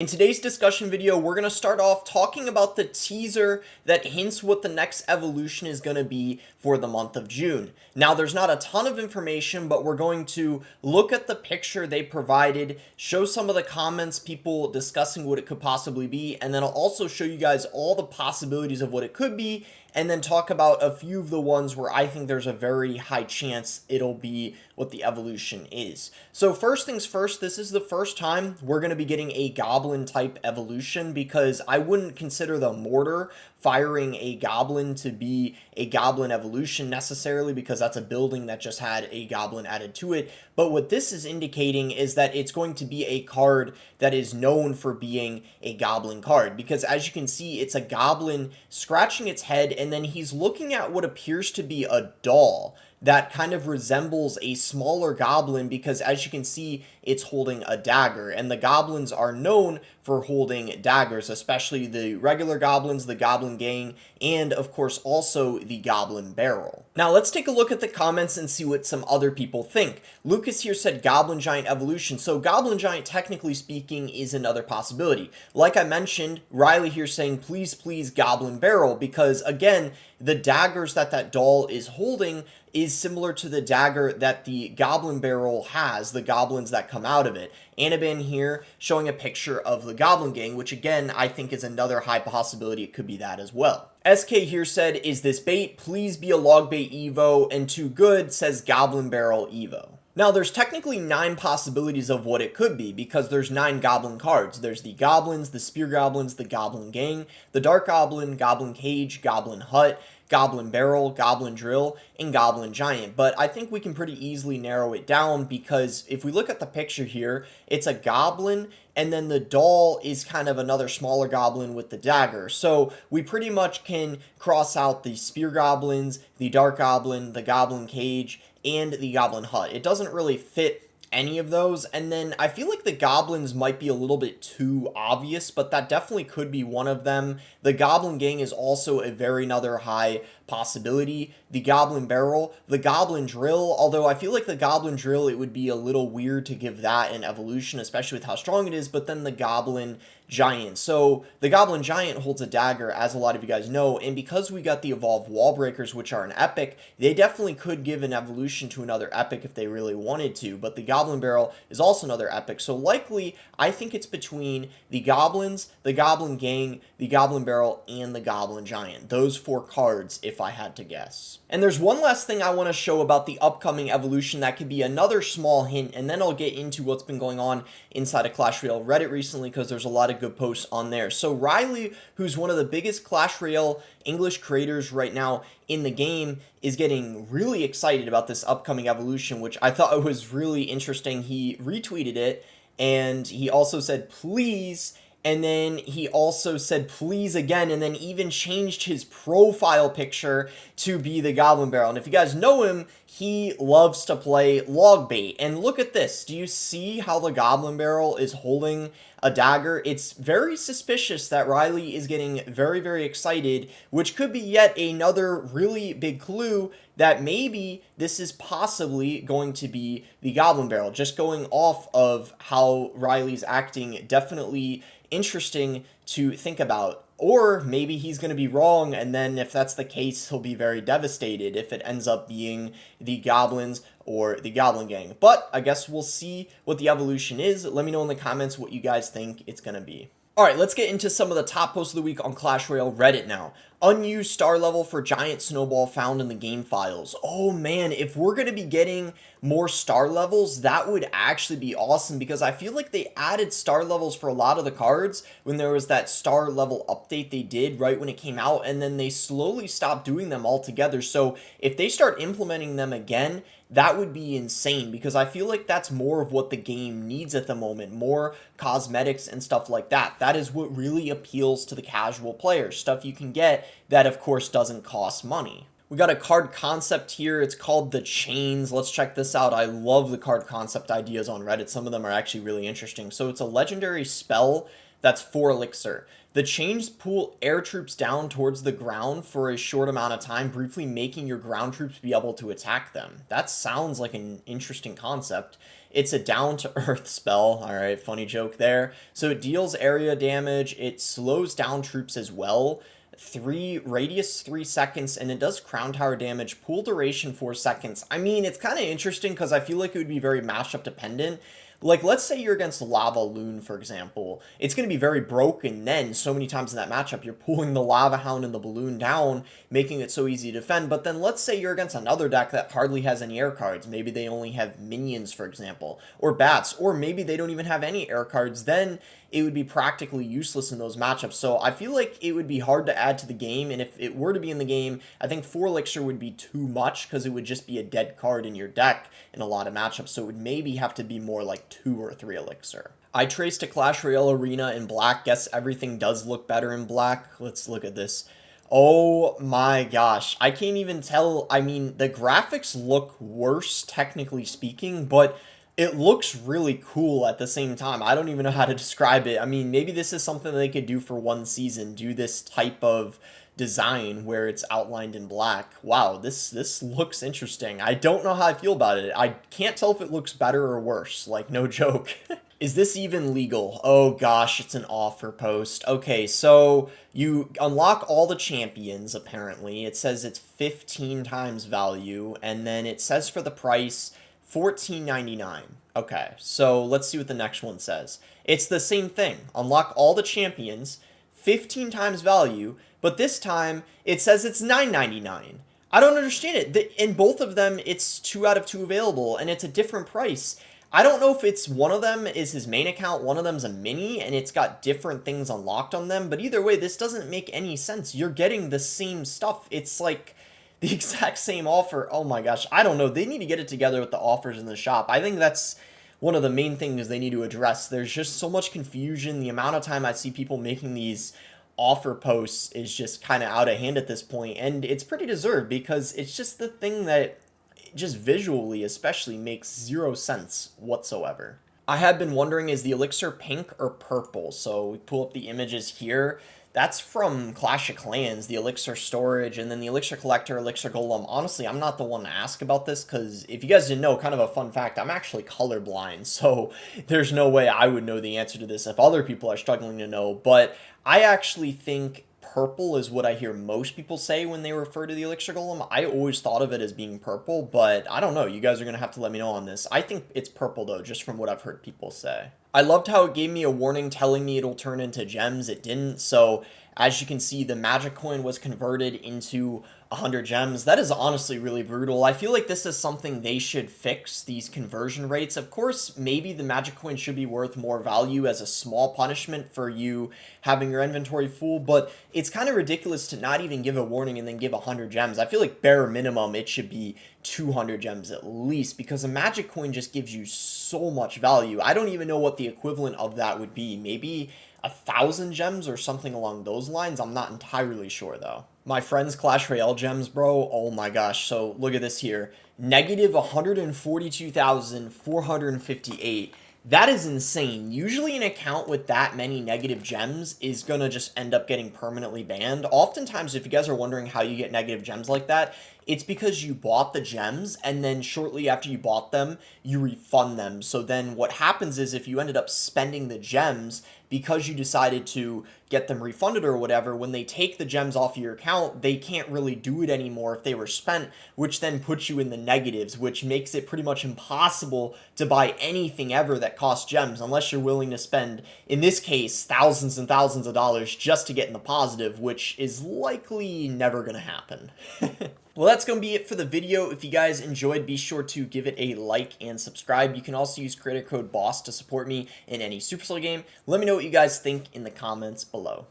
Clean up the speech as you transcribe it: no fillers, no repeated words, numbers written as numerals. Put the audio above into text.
In today's discussion video, we're going to start off talking about the teaser that hints what the next evolution is going to be for the month of June. Now, there's not a ton of information, but we're going to look at the picture they provided, show some of the comments, people discussing what it could possibly be, and then I'll also show you guys all the possibilities of what it could be, and then talk about a few of the ones where I think there's a very high chance it'll be what the evolution is. So first things first, this is the first time we're going to be getting a goblin type evolution, because I wouldn't consider the mortar firing a goblin to be a goblin evolution necessarily, because that's a building that just had a goblin added to it. But what this is indicating is that it's going to be a card that is known for being a goblin card, because as you can see, it's a goblin scratching its head, and then he's looking at what appears to be a doll that kind of resembles a smaller goblin, because as you can see, it's holding a dagger, and the goblins are known for holding daggers, especially the regular goblins, the goblin gang, and of course also the goblin barrel. Now let's take a look at the comments and see what some other people think. Lucas here said goblin giant evolution, so goblin giant technically speaking is another possibility. Like I mentioned, Riley here saying please goblin barrel, because again, the daggers that doll is holding is similar to the dagger that the goblin barrel has, the goblins that come out of it. Annabin here showing a picture of the goblin gang, which again, I think is another high possibility it could be that as well. SK here said, is this bait? Please be a log bait Evo, and Too Good says goblin barrel Evo. Now, there's technically 9 possibilities of what it could be, because there's 9 goblin cards. There's the goblins, the spear goblins, the goblin gang, the dark goblin, goblin cage, goblin hut, goblin barrel, goblin drill, and goblin giant. But I think we can pretty easily narrow it down, because if we look at the picture here, it's a goblin, and then the doll is kind of another smaller goblin with the dagger. So we pretty much can cross out the spear goblins, the dark goblin, the goblin cage, and the goblin hut. It doesn't really fit any of those, and then I feel like the goblins might be a little bit too obvious, but that definitely could be one of them. The goblin gang is also a very another high possibility. The goblin barrel, the goblin drill, although I feel like the goblin drill, it would be a little weird to give that an evolution, especially with how strong it is. But then the goblin giant, so the goblin giant holds a dagger, as a lot of you guys know, and because we got the evolved wall breakers, which are an epic, they definitely could give an evolution to another epic if they really wanted to. But the goblin barrel is also another epic, so likely I think it's between the goblins, the goblin gang, the goblin barrel, and the goblin giant. Those 4 cards, if I had to guess. And there's one last thing I want to show about the upcoming evolution that could be another small hint, and then I'll get into what's been going on inside of Clash Royale Reddit recently, because there's a lot of good posts on there. So Riley, who's one of the biggest Clash Royale English creators right now in the game, is getting really excited about this upcoming evolution, which I thought was really interesting. He retweeted it, and he also said please, and then he also said please again, and then even changed his profile picture to be the goblin barrel. And if you guys know him, he loves to play log bait. And look at this. Do you see how the goblin barrel is holding a dagger? It's very suspicious that Riley is getting very excited, which could be yet another really big clue that maybe this is possibly going to be the goblin barrel. Just going off of how Riley's acting, definitely interesting to think about. Or maybe he's going to be wrong, and then if that's the case, he'll be very devastated if it ends up being the goblins or the goblin gang. But I guess we'll see what the evolution is. Let me know in the comments what you guys think it's going to be. Alright, let's get into some of the top posts of the week on Clash Royale Reddit now. Unused star level for giant snowball found in the game files. Oh man, if we're going to be getting more star levels, that would actually be awesome, because I feel like they added star levels for a lot of the cards when there was that star level update they did right when it came out, and then they slowly stopped doing them altogether. So if they start implementing them again, that would be insane, because I feel like that's more of what the game needs at the moment, more cosmetics and stuff like that. That is what really appeals to the casual player, stuff you can get that of course doesn't cost money. We got a card concept here. It's called the Chains. Let's check this out. I love the card concept ideas on Reddit. Some of them are actually really interesting. So it's a legendary spell that's 4 Elixir. The chains pull air troops down towards the ground for a short amount of time, briefly making your ground troops be able to attack them. That sounds like an interesting concept. It's a down-to-earth spell. All right, funny joke there. So it deals area damage. It slows down troops as well. 3 seconds, and it does crown tower damage. Pool duration 4 seconds. I mean, it's kind of interesting because I feel like it would be very matchup dependent. Like, let's say you're against Lava Loon, for example. It's going to be very broken then. So many times in that matchup, you're pulling the Lava Hound and the Balloon down, making it so easy to defend. But then let's say you're against another deck that hardly has any air cards. Maybe they only have minions, for example, or bats, or maybe they don't even have any air cards. Then it would be practically useless in those matchups. So I feel like it would be hard to add to the game, and if it were to be in the game, I think 4 Elixir would be too much because it would just be a dead card in your deck in a lot of matchups, so it would maybe have to be more like 2 or 3 Elixir. I traced to Clash Royale Arena in black. Guess everything does look better in black. Let's look at this. Oh my gosh, I can't even tell. I mean, the graphics look worse, technically speaking, but it looks really cool at the same time. I don't even know how to describe it. I mean, maybe this is something they could do for one season, do this type of design where it's outlined in black. Wow, this looks interesting. I don't know how I feel about it. I can't tell if it looks better or worse, like no joke. Is this even legal? Oh gosh, it's an offer post. Okay, so you unlock all the champions, apparently. It says it's 15 times value, and then it says for the price $14.99. Okay, so let's see what the next one says. It's the same thing. Unlock all the champions, 15 times value, but this time it says it's $9.99. I don't understand it. In both of them, it's 2 out of 2 available, and it's a different price. I don't know if it's one of them is his main account, one of them's a mini, and it's got different things unlocked on them, but either way, this doesn't make any sense. You're getting the same stuff. It's like the exact same offer. Oh my gosh, I don't know. They need to get it together with the offers in the shop. I think that's one of the main things they need to address. There's just so much confusion. The amount of time I see people making these offer posts is just kind of out of hand at this point, and it's pretty deserved because it's just the thing that just visually especially makes 0 sense whatsoever. I have been wondering, is the Elixir pink or purple? So we pull up the images here. That's from Clash of Clans, the Elixir storage, and then the Elixir collector, Elixir golem. Honestly, I'm not the one to ask about this because if you guys didn't know, kind of a fun fact, I'm actually colorblind, so there's no way I would know the answer to this if other people are struggling to know. But I actually think purple is what I hear most people say when they refer to the Elixir Golem. I always thought of it as being purple, but I don't know. You guys are going to have to let me know on this. I think it's purple, though, just from what I've heard people say. I loved how it gave me a warning telling me it'll turn into gems. It didn't, so as you can see, the magic coin was converted into 100 gems. That is honestly really brutal. I feel like this is something they should fix, these conversion rates. Of course, maybe the magic coin should be worth more value as a small punishment for you having your inventory full, but it's kind of ridiculous to not even give a warning and then give 100 gems. I feel like bare minimum it should be 200 gems at least, because a magic coin just gives you so much value. I don't even know what the equivalent of that would be. Maybe 1,000 gems or something along those lines. I'm not entirely sure though. My friend's Clash Royale gems, bro. Oh my gosh. So look at this here. Negative 142,458. That is insane. Usually an account with that many negative gems is going to just end up getting permanently banned. Oftentimes, if you guys are wondering how you get negative gems like that, it's because you bought the gems and then shortly after you bought them, you refund them. So then what happens is if you ended up spending the gems because you decided to get them refunded or whatever, when they take the gems off your account, they can't really do it anymore if they were spent, which then puts you in the negatives, which makes it pretty much impossible to buy anything ever that costs gems, unless you're willing to spend, in this case, thousands and thousands of dollars just to get in the positive, which is likely never going to happen. Well, that's going to be it for the video. If you guys enjoyed, be sure to give it a like and subscribe. You can also use creator code BOSS to support me in any Supercell game. Let me know what you guys think in the comments below.